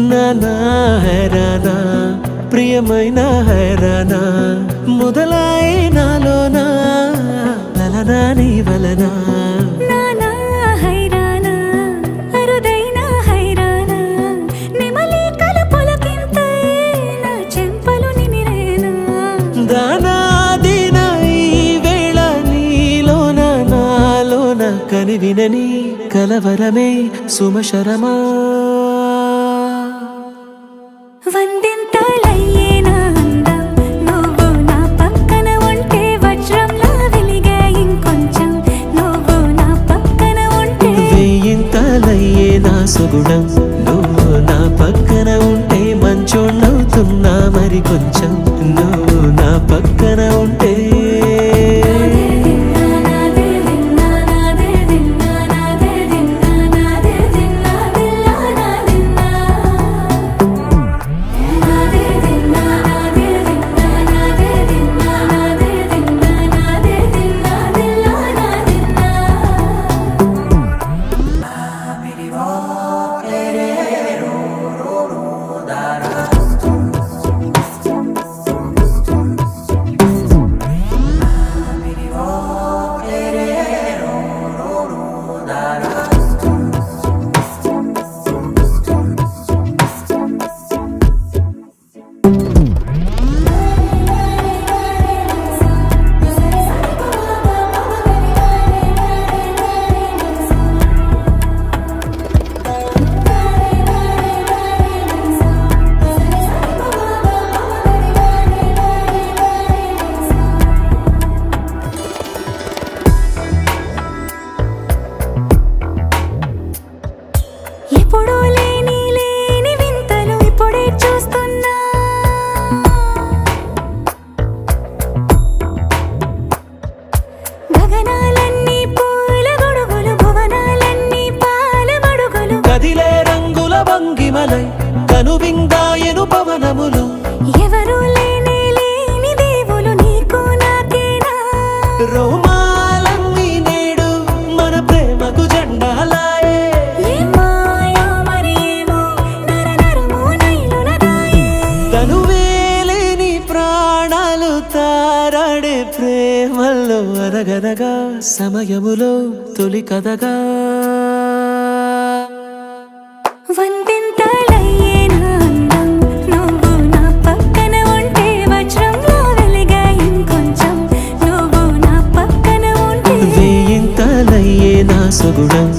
నానా హైరానా ప్రియమైన హైరానా మొదలై నాలోనా లలనా నీ వలనా నానా హైరానా అరుదైన హైరానా నెమలి కలపులకింతై నా చెంపలు నిమిరేనా దానా దినా ఈ వేళ నీలోన నాలోన కనివినని కలవరమే సుమశరమా వందింతలయ్యేనా అందం నువ్వు నా పక్కన ఉంటే వజ్రంలా వెలిగే ఇంకొంచెం నువ్వు నా పక్కన ఉంటే వెయ్యింతలయ్యే నా సుగుణం నువ్వు నా పక్కన ఉంటే మంచోణ్ణవుతున్నా మరి కొంచెం నువ్వు నా పక్కన ఉంటే ఎప్పుడూ లేని వింతలు ఇప్పుడే చూస్తున్నా గగనాలన్నీ పూల గొడుగులు భువనాలన్నీ పాల మడుగులు కదిలే రంగుల భంగిమలై కనువిందాయను పవనములు ఎవరూ లేని దేవులు నీకు నాకేనా రోమాలన్నీ నేడు మన ప్రేమకు జెండాలాయే ఏమాయో మరేమో నరనరమో నైలునదాయే తనువేలేని ప్రాణాలు తారాడే ప్రేమల్లో అనగనగా సమయములో తొలి కథగా వందింతలయ్యేనా అందం నువ్వు నా పక్కన ఉంటే వజ్రంలా వెలిగే ఇంకొంచెం నువ్వు నా పక్కన ఉంటే వెయ్యింతలయ్యే నా సుగుణం